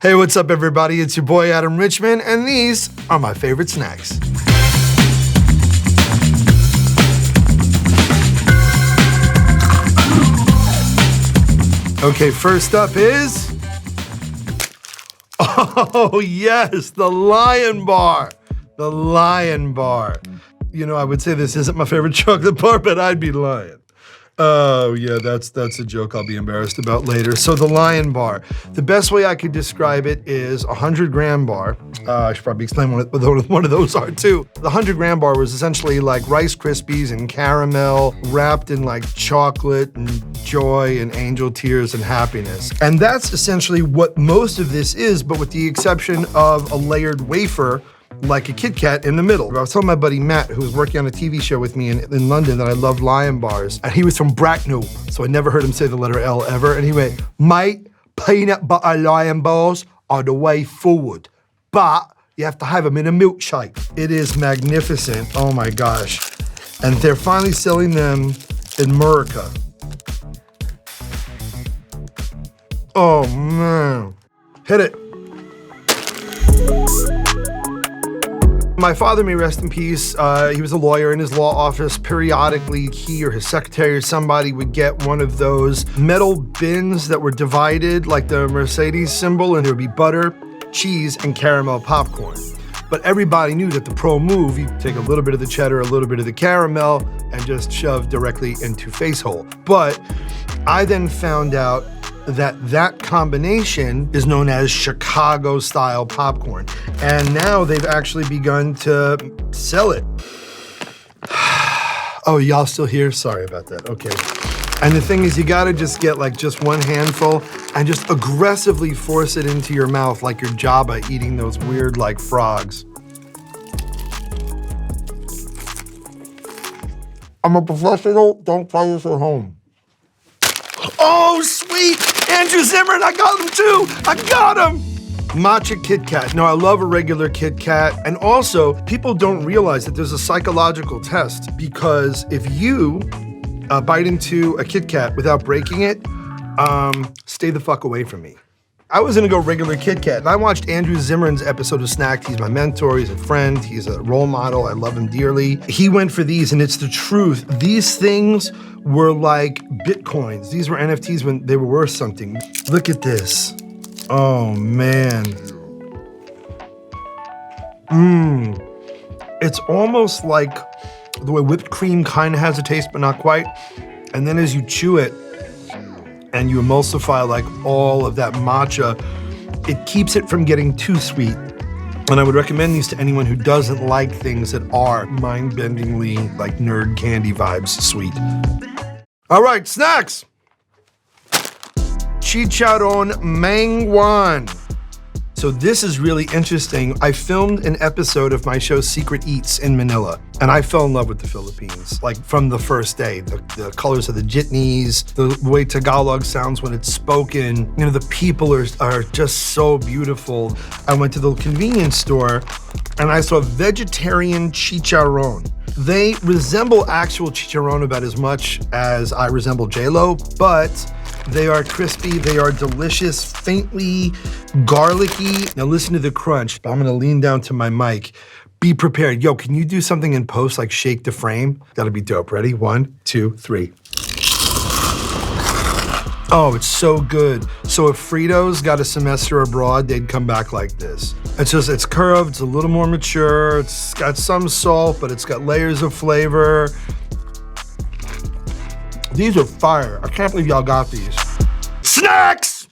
Hey, what's up, everybody? It's your boy, Adam Richman, and these are my favorite snacks. Okay, first up is... Oh, yes, the Lion Bar. The Lion Bar. You know, I would say this isn't my favorite chocolate bar, but I'd be lying. Oh, yeah, that's a joke I'll be embarrassed about later. So the Lion Bar. The best way I could describe it is a 100-gram bar. I should probably explain what one of those are, too. The 100-gram bar was essentially like Rice Krispies and caramel wrapped in like chocolate and joy and angel tears and happiness. And that's essentially what most of this is, but with the exception of a layered wafer like a Kit Kat in the middle. I was telling my buddy Matt, who was working on a TV show with me in London, that I love Lion Bars, and he was from Bracknell, so I never heard him say the letter L ever, and he went, "Mate, peanut butter Lion Bars are the way forward, but you have to have them in a milkshake." It is magnificent, oh my gosh. And they're finally selling them in America. Oh man, hit it. My father, may rest in peace, he was a lawyer in his law office. Periodically, he or his secretary or somebody would get one of those metal bins that were divided like the Mercedes symbol, and there would be butter, cheese, and caramel popcorn. But everybody knew that the pro move, you take a little bit of the cheddar, a little bit of the caramel, and just shove directly into face hole. But I then found out that combination is known as Chicago-style popcorn. And now they've actually begun to sell it. Oh, y'all still here? Sorry about that, okay. And the thing is, you gotta just get like just one handful and just aggressively force it into your mouth like you're Jabba eating those weird like frogs. I'm a professional, don't try this at home. Oh, sweet! Andrew Zimmern, I got him too! I got him! Matcha Kit Kat. Now, I love a regular Kit Kat. And also, people don't realize that there's a psychological test, because if you bite into a Kit Kat without breaking it, stay the fuck away from me. I was gonna go regular Kit Kat, and I watched Andrew Zimmern's episode of Snacked. He's my mentor, he's a friend, he's a role model, I love him dearly. He went for these, and it's the truth. These things were like Bitcoins. These were NFTs when they were worth something. Look at this. Oh, man. It's almost like the way whipped cream kind of has a taste, but not quite. And then as you chew it, and you emulsify like all of that matcha, it keeps it from getting too sweet. And I would recommend these to anyone who doesn't like things that are mind-bendingly like nerd candy vibes sweet. All right, snacks. Chicharron Mang Juan. So this is really interesting. I filmed an episode of my show Secret Eats in Manila, and I fell in love with the Philippines, like from the first day. The colors of the jitneys, the way Tagalog sounds when it's spoken. You know, the people are just so beautiful. I went to the convenience store and I saw vegetarian chicharron. They resemble actual chicharron about as much as I resemble J-Lo, but they are crispy, they are delicious, faintly garlicky. Now listen to the crunch. I'm gonna lean down to my mic. Be prepared. Yo, can you do something in post, like shake the frame? That'll be dope. Ready? 1, 2, 3. Oh, it's so good. So if Fritos got a semester abroad, they'd come back like this. It's curved, it's a little more mature, it's got some salt, but it's got layers of flavor. These are fire. I can't believe y'all got these. Snacks!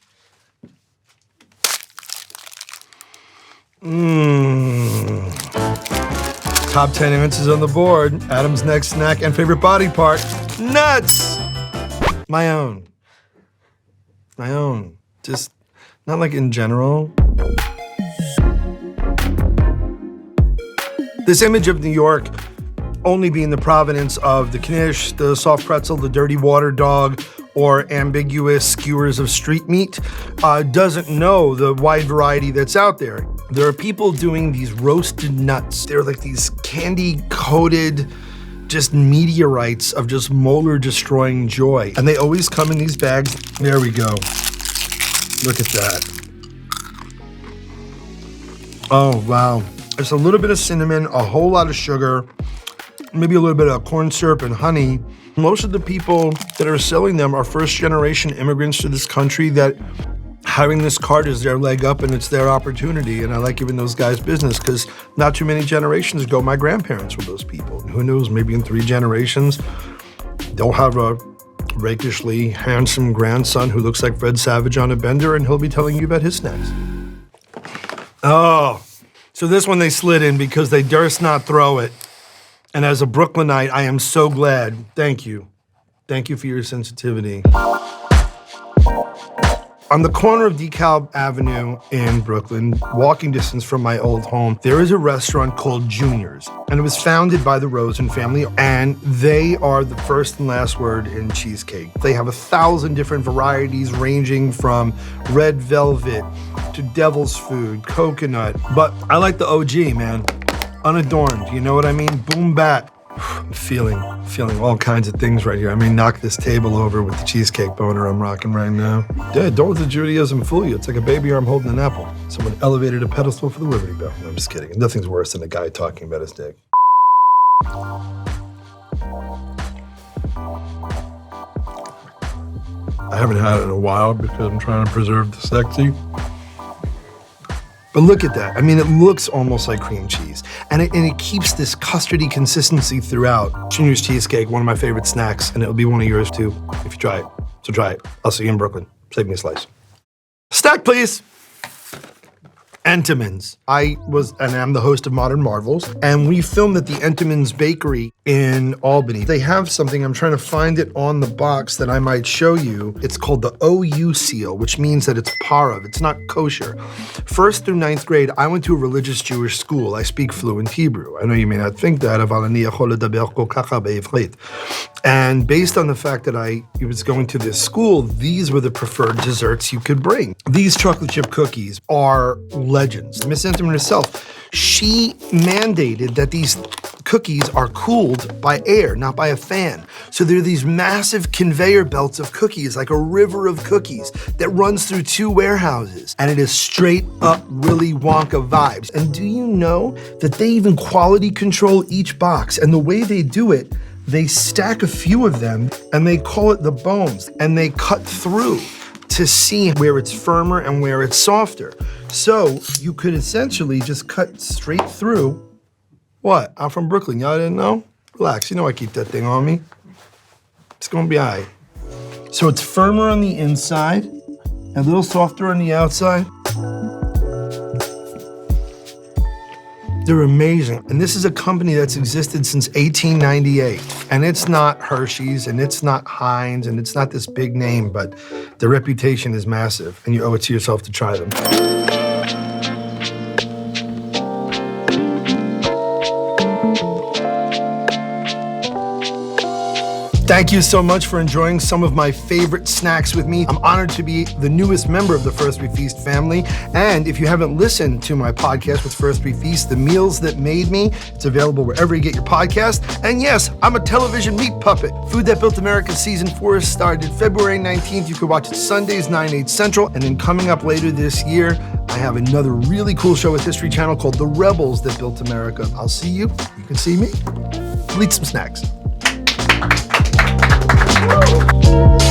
Top 10 answers on the board. Adam's next snack and favorite body part, nuts! My own. Just not like in general. This image of New York only being the provenance of the knish, the soft pretzel, the dirty water dog, or ambiguous skewers of street meat, doesn't know the wide variety that's out there. There are people doing these roasted nuts. They're like these candy-coated, just meteorites of just molar-destroying joy. And they always come in these bags. There we go. Look at that. Oh, wow. It's a little bit of cinnamon, a whole lot of sugar, maybe a little bit of corn syrup and honey. Most of the people that are selling them are first-generation immigrants to this country that having this card is their leg up and it's their opportunity. And I like giving those guys business because not too many generations ago, my grandparents were those people. And who knows, maybe in 3 generations, they'll have a rakishly handsome grandson who looks like Fred Savage on a bender, and he'll be telling you about his snacks. Oh, so this one they slid in because they durst not throw it. And as a Brooklynite, I am so glad. Thank you. Thank you for your sensitivity. On the corner of DeKalb Avenue in Brooklyn, walking distance from my old home, there is a restaurant called Junior's. And it was founded by the Rosen family, and they are the first and last word in cheesecake. They have 1,000 different varieties ranging from red velvet to devil's food, coconut. But I like the OG, man. Unadorned, you know what I mean? Boom bat. I'm feeling all kinds of things right here. I may knock this table over with the cheesecake boner I'm rocking right now. Yeah, don't let the Judaism fool you. It's like a baby arm holding an apple. Someone elevated a pedestal for the Liberty Bell. No, I'm just kidding. Nothing's worse than a guy talking about his dick. I haven't had it in a while because I'm trying to preserve the sexy. But look at that. I mean, it looks almost like cream cheese. And it keeps this custardy consistency throughout. Junior's Cheesecake, one of my favorite snacks, and it'll be one of yours too if you try it. So try it. I'll see you in Brooklyn. Save me a slice. Stack, please. Entenmann's. I was and am the host of Modern Marvels, and we filmed at the Entenmann's Bakery in Albany. They have something, I'm trying to find it on the box that I might show you. It's called the OU seal, which means that it's parav. It's not kosher. 1st through 9th grade, I went to a religious Jewish school. I speak fluent Hebrew. I know you may not think that. And based on the fact that I was going to this school, these were the preferred desserts you could bring. These chocolate chip cookies are legends. Miss Entenmann herself, she mandated that these cookies are cooled by air, not by a fan. So there are these massive conveyor belts of cookies, like a river of cookies that runs through 2 warehouses. And it is straight up Willy Wonka vibes. And do you know that they even quality control each box? And the way they do it, they stack a few of them and they call it the bones, and they cut through to see where it's firmer and where it's softer. So you could essentially just cut straight through. What? I'm from Brooklyn. Y'all didn't know? Relax. You know I keep that thing on me. It's gonna be all right. So it's firmer on the inside, and a little softer on the outside. They're amazing. And this is a company that's existed since 1898. And it's not Hershey's, and it's not Heinz, and it's not this big name, but the reputation is massive, and you owe it to yourself to try them. Thank you so much for enjoying some of my favorite snacks with me. I'm honored to be the newest member of the First We Feast family. And if you haven't listened to my podcast with First We Feast, The Meals That Made Me, it's available wherever you get your podcast. And yes, I'm a television meat puppet. Food That Built America Season 4 started February 19th. You can watch it Sundays, 9/8 Central. And then coming up later this year, I have another really cool show with History Channel called The Rebels That Built America. I'll see you. You can see me. We'll eat some snacks. Woo!